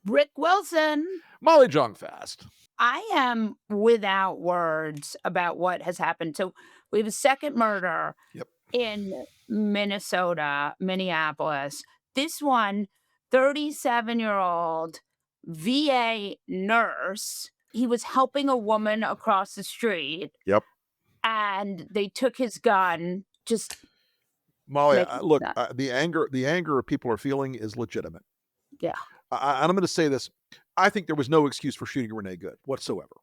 Rick Wilson. Molly Jong-Fast. I am without words about what has happened. So we have a second murder Yep. in Minnesota, Minneapolis. This one, 37-year-old VA nurse. He was helping a woman across the street Yep. and they took his gun. Just Molly, making look, that. the anger people are feeling is legitimate. Yeah. And I'm going to say this. I think there was no excuse for shooting Renee Good whatsoever.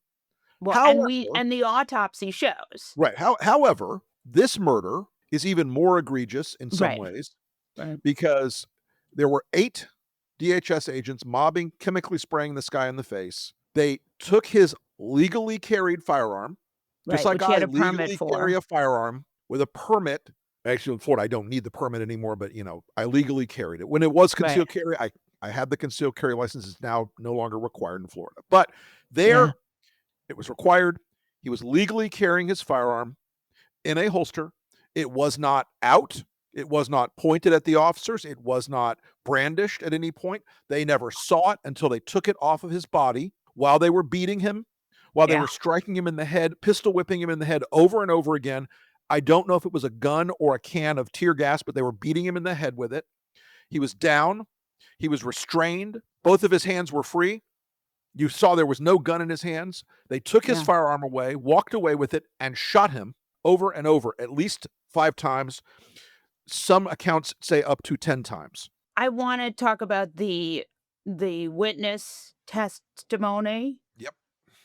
Well, However, and the autopsy shows. right. However, this murder is even more egregious in some Right. ways Right. because there were 8 DHS agents mobbing, chemically spraying this guy in the face. They took his legally carried firearm, just Right, like which he had I a permit legally for. carry a firearm with a permit. Actually, in Florida, I don't need the permit anymore, but I legally carried it. When it was concealed carry, I had the concealed carry license. It's now no longer required in Florida. But there, Yeah. it was required. He was legally carrying his firearm in a holster. It was not out. It was not pointed at the officers. It was not brandished at any point. They never saw it until they took it off of his body while they were beating him, while they Yeah. were striking him in the head, pistol whipping him in the head over and over again. I don't know if it was a gun or a can of tear gas, but they were beating him in the head with it. He was down. He was restrained. Both of his hands were free. You saw there was no gun in his hands. They took his Yeah. firearm away, walked away with it, and shot him over and over, at least 5 times. Some accounts say up to 10 times. I wanna talk about the witness testimony. Yep.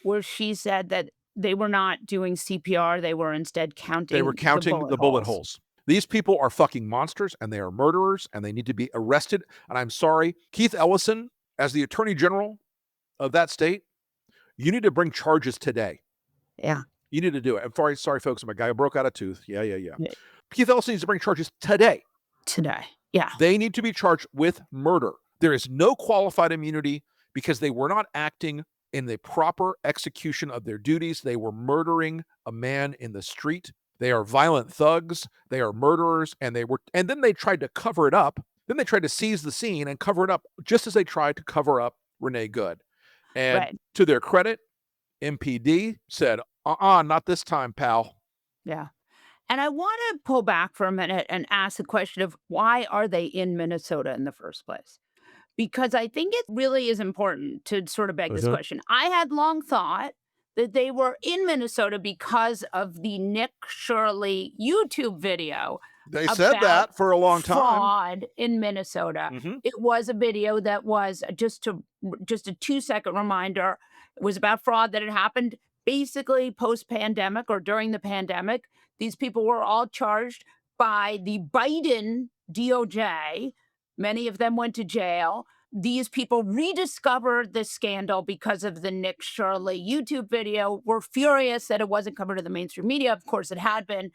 Where she said that they were not doing CPR, they were instead counting They were counting the bullet holes. These people are fucking monsters, and they are murderers, and they need to be arrested, and I'm sorry, Keith Ellison, as the Attorney General of that state, you need to bring charges today. Yeah. You need to do it. I'm sorry, folks, I'm a guy who broke out a tooth. Yeah. Yeah. Keith Ellison needs to bring charges today. Today. Yeah. They need to be charged with murder. There is no qualified immunity because they were not acting in the proper execution of their duties. They were murdering a man in the street. They are violent thugs. They are murderers. And then they tried to cover it up. Then they tried to seize the scene and cover it up just as they tried to cover up Renee Good. And Right. to their credit, MPD said, not this time, pal. Yeah. And I wanna pull back for a minute and ask the question of why are they in Minnesota in the first place? Because I think it really is important to sort of beg this question. I had long thought that they were in Minnesota because of the Nick Shirley YouTube video. They said about that for a long time. fraud in Minnesota. Mhm. It was a video that was just a 2-second reminder. It was about fraud that had happened basically post-pandemic or during the pandemic. These people were all charged by the Biden DOJ. Many of them went to jail. These people rediscovered the scandal because of the Nick Shirley YouTube video. Were furious that it wasn't covered in the mainstream media. Of course, it had been.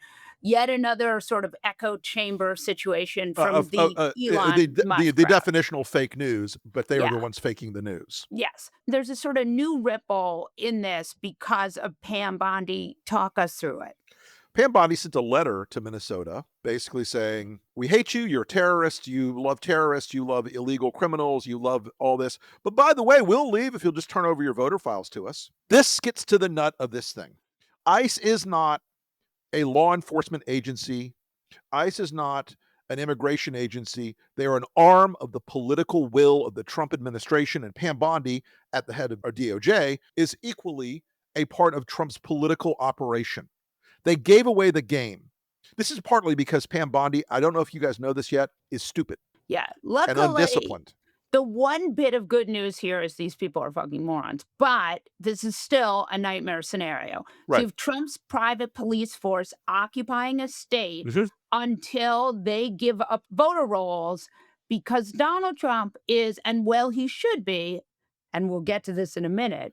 Yet another sort of echo chamber situation from the Elon Musk the crowd. definitional fake news, but they are the Yeah. ones faking the news. Yes. There's a sort of new ripple in this because of Pam Bondi. Talk us through it. Pam Bondi sent a letter to Minnesota basically saying, we hate you, you're a terrorist, you love illegal criminals, you love all this. But by the way, we'll leave if you'll just turn over your voter files to us. This gets to the nut of this thing. ICE is not a law enforcement agency. ICE is not an immigration agency. They are an arm of the political will of the Trump administration, and Pam Bondi, at the head of our DOJ, is equally a part of Trump's political operation. They gave away the game. This is partly because Pam Bondi, I don't know if you guys know this yet, is stupid Yeah. and Luckily, undisciplined. the one bit of good news here is these people are fucking morons, but this is still a nightmare scenario. So Right. you have Trump's private police force occupying a state until they give up voter rolls because Donald Trump is, and well, he should be, and we'll get to this in a minute,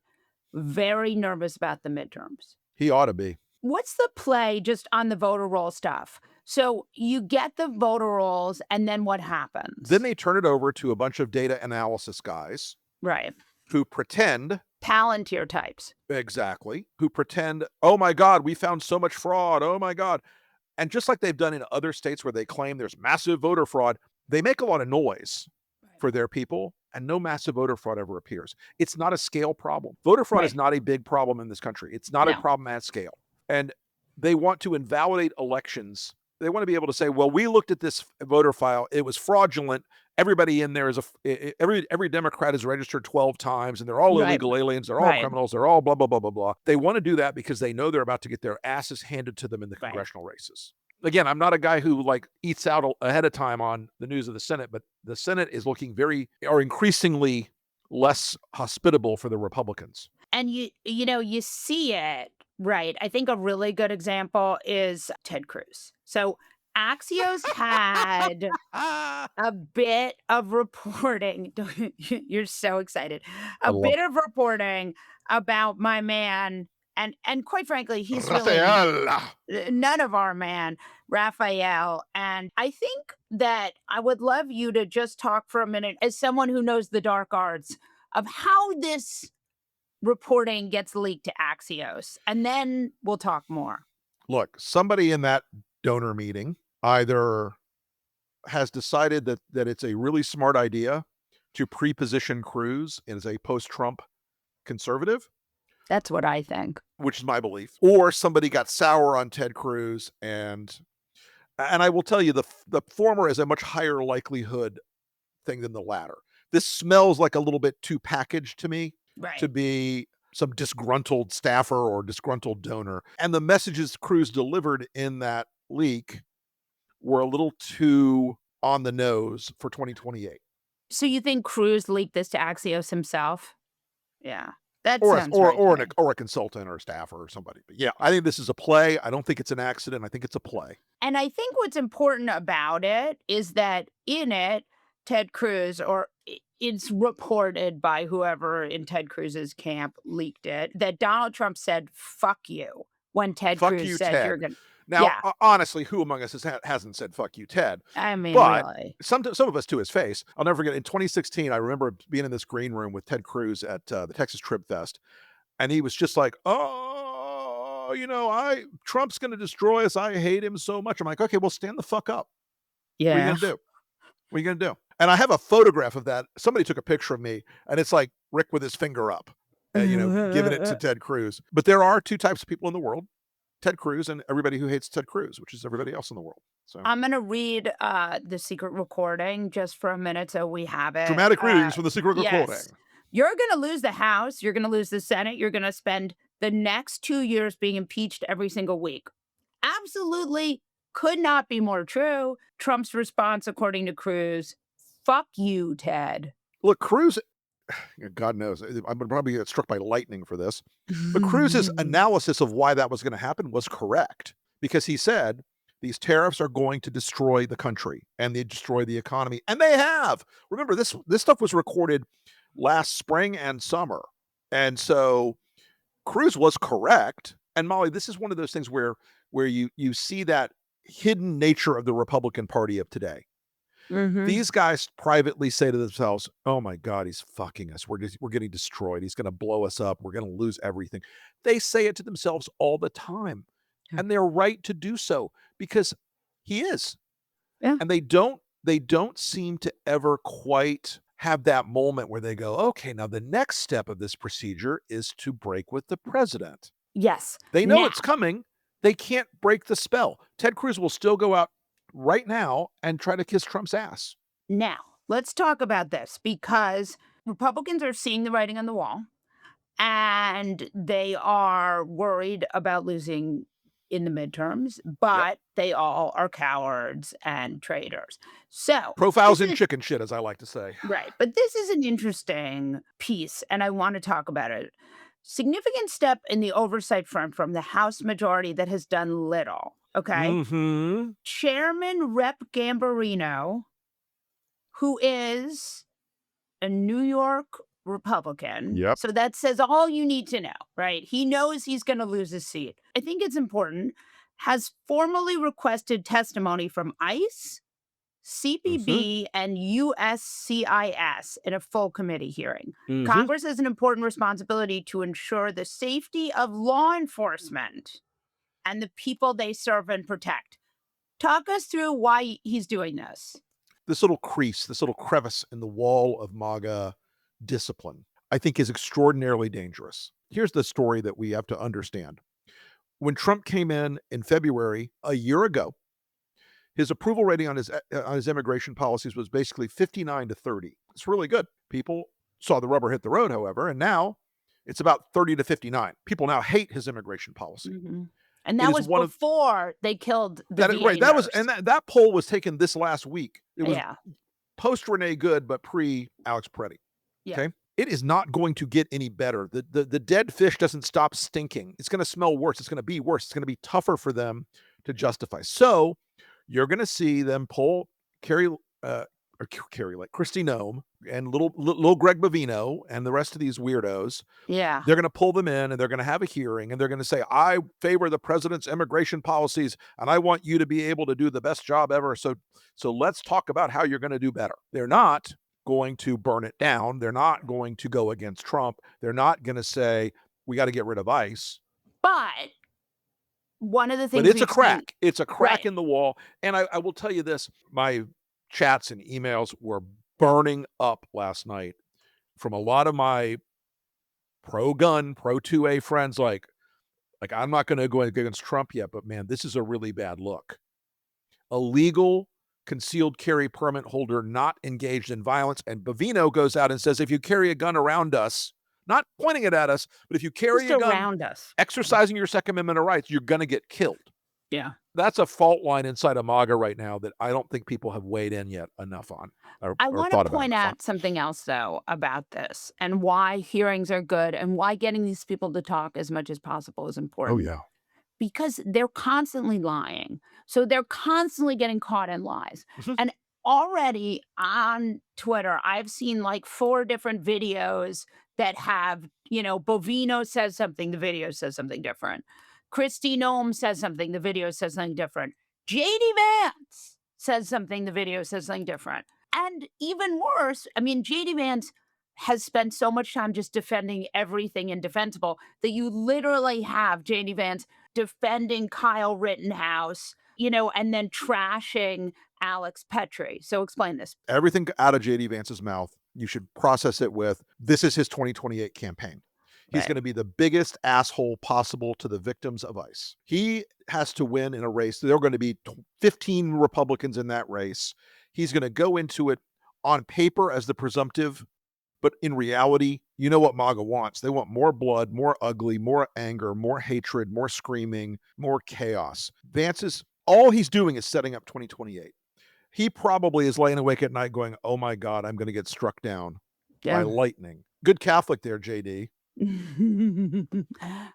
very nervous about the midterms. He ought to be. What's the play just on the voter roll stuff? So you get the voter rolls, and then what happens? Then they turn it over to a bunch of data analysis guys Right. who pretend, Palantir types. exactly, who pretend, oh my God, we found so much fraud. Oh my God. And just like they've done in other states where they claim there's massive voter fraud, they make a lot of noise. for their people, and no massive voter fraud ever appears. It's not a scale problem. Voter fraud is Right. not a big problem in this country. It's not a No. problem at scale. And they want to invalidate elections. They want to be able to say, well, we looked at this voter file. It was fraudulent. Everybody in there is every Democrat is registered 12 times, and they're all Right. illegal aliens. They're all Right. criminals. They're all blah, blah, blah, blah, blah. They want to do that because they know they're about to get their asses handed to them in the Right. congressional races. Again, I'm not a guy who like eats out ahead of time on the news of the Senate, but the Senate is looking increasingly less hospitable for the Republicans. And you see it, right? I think a really good example is Ted Cruz. So Axios had a bit of reporting. You're so excited. I A love bit of reporting about my man, and quite frankly, he's really Rafael. none of our man, Raphael. And I think that I would love you to just talk for a minute, as someone who knows the dark arts, of how this reporting gets leaked to Axios, and then we'll talk more. Look, somebody in that donor meeting either has decided that it's a really smart idea to pre-position Cruz as a post-Trump conservative, That's what I think. which is my belief, or somebody got sour on Ted Cruz, and I will tell you the former is a much higher likelihood thing than the latter. This smells like a little bit too packaged to me Right. to be some disgruntled staffer or disgruntled donor. And the messages Cruz delivered in that leak were a little too on the nose for 2028. So you think Cruz leaked this to Axios himself? Yeah. That Or sounds right to me. a consultant or a staffer or somebody. But yeah, I think this is a play. I don't think it's an accident. I think it's a play. And I think what's important about it is that in it, Ted Cruz, or it's reported by whoever in Ted Cruz's camp leaked it, that Donald Trump said, "Fuck you," when Ted Fuck Cruz you, said Ted. you're going to. Now, Yeah. honestly, who among us hasn't said "fuck you, Ted"? I mean, But really. some of us to his face. I'll never forget. In 2016, I remember being in this green room with Ted Cruz at the Texas Trib Fest, and he was just like, "Oh, Trump's going to destroy us. I hate him so much." I'm like, "Okay, well, stand the fuck up. What are you Yeah. going to do? What are you going to do?" And I have a photograph of that. Somebody took a picture of me, and it's like Rick with his finger up, giving it to Ted Cruz. But there are two types of people in the world: Ted Cruz and everybody who hates Ted Cruz, which is everybody else in the world. So I'm going to read the secret recording just for a minute so we have it. dramatic readings from the secret recording. Yes. You're going to lose the House. You're going to lose the Senate. You're going to spend the next 2 years being impeached every single week. Absolutely could not be more true. Trump's response, according to Cruz, "Fuck you, Ted." Look, Cruz, God knows, I'm gonna probably get struck by lightning for this. But Cruz's analysis of why that was going to happen was correct, because he said these tariffs are going to destroy the country and they destroy the economy, and they have. Remember, this stuff was recorded last spring and summer, and so Cruz was correct. And Molly, this is one of those things where you see that hidden nature of the Republican Party of today. Mhm. These guys privately say to themselves, "Oh my God, he's fucking us. We're getting destroyed. He's going to blow us up. We're going to lose everything." They say it to themselves all the time, Yeah. and they're right to do so because he is. Yeah. And they don't seem to ever quite have that moment where they go, "Okay, now the next step of this procedure is to break with the president." Yes. They know Now- it's coming. They can't break the spell. Ted Cruz will still go out right now and try to kiss Trump's ass. Now, let's talk about this, because Republicans are seeing the writing on the wall and they are worried about losing in the midterms, but they all are cowards and traitors. So, Profiles this in is- chicken shit, as I like to say. Right. But this is an interesting piece, and I want to talk about it. Significant step in the oversight front from the House majority that has done little. Okay. Mm-hmm. Chairman Rep. Gambarino, who is a New York Republican. Yep. So that says all you need to know, right? He knows he's going to lose his seat. I think it's important. Has formally requested testimony from ICE, CPB, and USCIS in a full committee hearing. Mm-hmm. Congress has an important responsibility to ensure the safety of law enforcement and the people they serve and protect. Talk us through why he's doing this. this little crease, this little crevice in the wall of MAGA discipline, I think is extraordinarily dangerous. Here's the story that we have to understand. When Trump came in February, a year ago, his approval rating on his immigration policies was basically 59-30. It's really good. People saw the rubber hit the road, however, and now it's about 30-59. People now hate his immigration policy. Mm-hmm. And that was before they killed the VA right. That was, and that poll was taken this last week. It was post Renee Good, but pre Alex Peretti. Yeah. Okay. It is not going to get any better. The dead fish doesn't stop stinking. It's going to smell worse. It's going to be worse. It's going to be tougher for them to justify. So you're going to see them pull Kristi Noem and little Greg Bovino and the rest of these weirdos. Yeah. They're going to pull them in and they're going to have a hearing and they're going to say, I favor the president's immigration policies and I want you to be able to do the best job ever. So let's talk about how you're going to do better. They're not going to burn it down. They're not going to go against Trump. They're not going to say, we got to get rid of ICE. But one of the things, but it's a crack. It's a crack in the wall. And I will tell you this, my chats and emails were burning up last night from a lot of my pro-gun, pro-2A friends. Like I'm not going to go against Trump yet, but man, this is a really bad look. A legal concealed carry permit holder not engaged in violence. And Bovino goes out and says, if you carry a gun around us, not pointing it at us, but if you carry a gun around us, exercising your Second Amendment rights, you're going to get killed. Yeah. That's a fault line inside of MAGA right now that I don't think people have weighed in yet enough on. I want to point out something else, though, about this and why hearings are good and why getting these people to talk as much as possible is important. Oh, yeah. Because they're constantly lying. So they're constantly getting caught in lies. Mhm. And already on Twitter, I've seen like 4 different videos that have, Bovino says something, the video says something different. Kristi Noem says something, the video says something different. J.D. Vance says something, the video says something different. And even worse, J.D. Vance has spent so much time just defending everything indefensible that you literally have J.D. Vance defending Kyle Rittenhouse, and then trashing Alex Petrie. So explain this. Everything out of J.D. Vance's mouth, you should process it with, this is his 2028 campaign. He's going to be the biggest asshole possible to the victims of ICE. He has to win in a race. There are going to be 15 Republicans in that race. He's going to go into it on paper as the presumptive, but in reality, you know what MAGA wants. They want more blood, more ugly, more anger, more hatred, more screaming, more chaos. All he's doing is setting up 2028. He probably is laying awake at night going, oh my God, I'm going to get struck down by lightning. Good Catholic there, JD.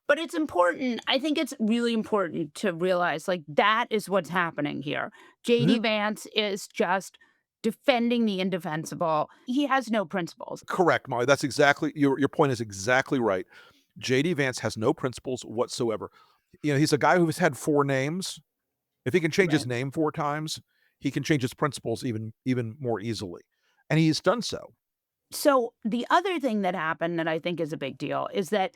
But it's important. I think it's really important to realize that is what's happening here. J.D. Vance is just defending the indefensible. He has no principles. Correct, Molly. That's exactly, your point is exactly right. J.D. Vance has no principles whatsoever. He's a guy who has had 4 names. If he can change his name 4 times, he can change his principles even more easily. And he's done so. So the other thing that happened that I think is a big deal is that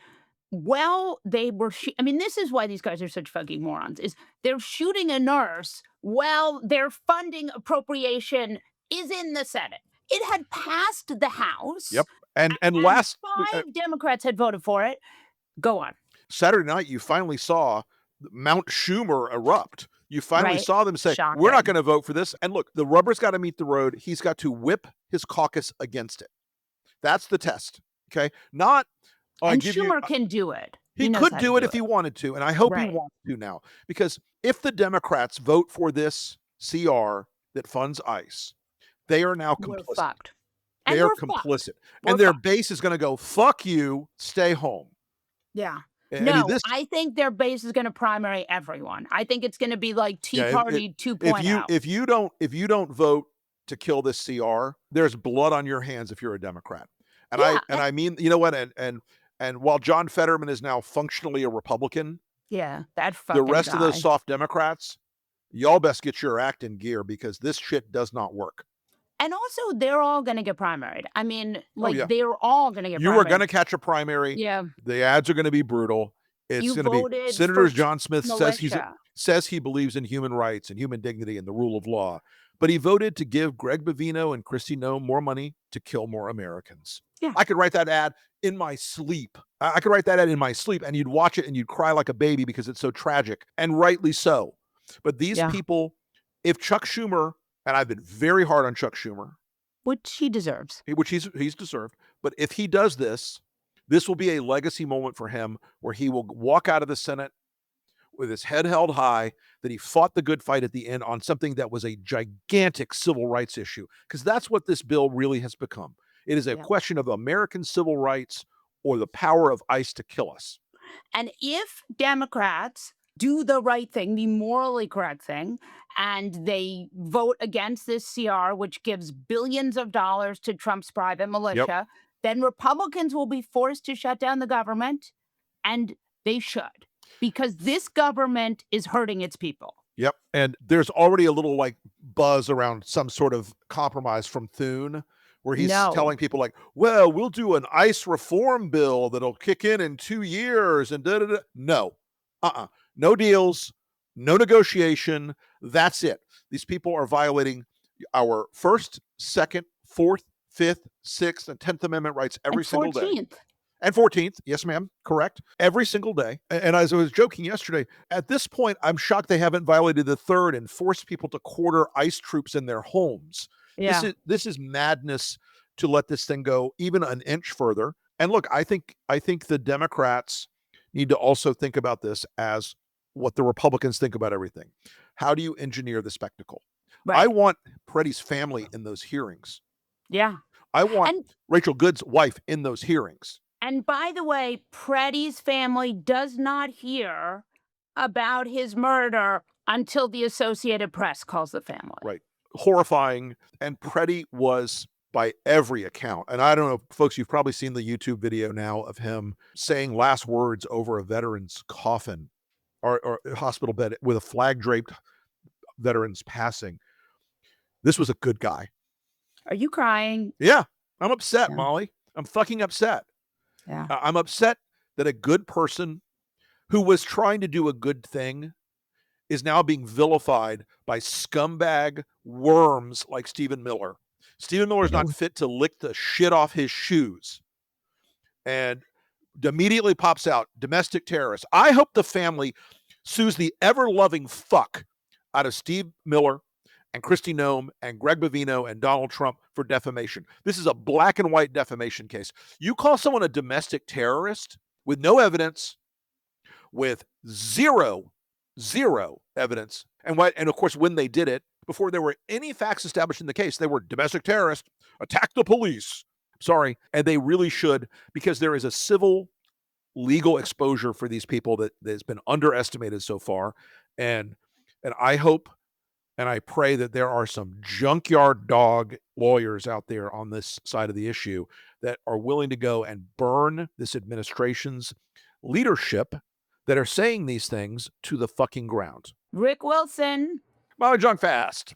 they were, this is why these guys are such fucking morons, is they're shooting a nurse while their funding appropriation is in the Senate. It had passed the House. Yep. And 5 Democrats had voted for it. Go on. Saturday night, you finally saw Mount Schumer erupt. You finally saw them say, Shocking. We're not going to vote for this. And look, the rubber's got to meet the road. He's got to whip his caucus against it. That's the test. Okay. Not. And Schumer can do it. He could do it if he wanted to. And I hope he wants to now. Because if the Democrats vote for this CR that funds ICE, they are now complicit. We're fucked. They are complicit. And their base is going to go, fuck you, stay home. Yeah. And no, I think their base is going to primary everyone. I think it's going to be like Tea Party 2.0. If you don't vote to kill this CR, there's blood on your hands if you're a Democrat. And I mean, you know what? And while John Fetterman is now functionally a Republican, that fucking the rest guy. of those soft Democrats, y'all best get your act in gear because this shit does not work. And also, they're all going to get primaried. They're all going to get primaried. You are going to catch a primary. Yeah. The ads are going to be brutal. It's going to be Senator John Smith says he believes in human rights and human dignity and the rule of law. but he voted to give Greg Bovino and Kristi Noem more money to kill more Americans. Yeah. I could write that ad in my sleep. I could write that ad in my sleep, and you'd watch it and you'd cry like a baby because it's so tragic, and rightly so. But these Yeah. people, if Chuck Schumer, and I've been very hard on Chuck Schumer, Which he deserves. which he's deserved, but if he does this, this will be a legacy moment for him where he will walk out of the Senate with his head held high, that he fought the good fight at the end on something that was a gigantic civil rights issue, because that's what this bill really has become. It is a Yeah. question of American civil rights or the power of ICE to kill us. And if Democrats do the right thing, the morally correct thing, and they vote against this CR, which gives billions of dollars to Trump's private militia, then Republicans will be forced to shut down the government, and they should, because this government is hurting its people. Yep. And there's already a little like buzz around some sort of compromise from Thune, where he's No. telling people like, well, we'll do an ICE reform bill that'll kick in 2 years and da-da-da. No. No deals, no negotiation. That's it. These people are violating our First, Second, Fourth, Fifth, Sixth, and 10th Amendment rights every And single day. 14th. And 14th, yes, ma'am, correct, every single day. And as I was joking yesterday, at this point, I'm shocked they haven't violated the third and forced people to quarter ICE troops in their homes. Yeah. This is madness to let this thing go even an inch further. And look, I think the Democrats need to also think about this as what the Republicans think about everything. How do you engineer the spectacle? I Right. want Preddy's family in those hearings. Yeah. I want And Rachel Good's wife in those hearings. And by the way, Preddy's family does not hear about his murder until the Associated Press calls the family. Right. Horrifying. And Preddy was, by every account, and I don't know, folks, you've probably seen the YouTube video now of him saying last words over a veteran's coffin or hospital bed with a flag draped veteran's passing. This was a good guy. Are you crying? Yeah. I'm upset, Yeah. Molly. I'm fucking upset. Yeah. I'm upset that a good person who was trying to do a good thing is now being vilified by scumbag worms like Stephen Miller. Stephen Miller is not fit to lick the shit off his shoes. And immediately pops out, domestic terrorist. I hope the family sues the ever-loving fuck out of Steve Miller and Kristi Noem and Greg Bovino and Donald Trump for defamation. This is a black and white defamation case. You call someone a domestic terrorist with no evidence, with zero evidence, and of course, when they did it, before there were any facts established in the case, they were domestic terrorist, attack the police. Sorry, and they really should, because there is a civil legal exposure for these people that has been underestimated so far, and I hope and I pray that there are some junkyard dog lawyers out there on this side of the issue that are willing to go and burn this administration's leadership that are saying these things to the fucking ground. Rick Wilson. Molly Jong-Fast.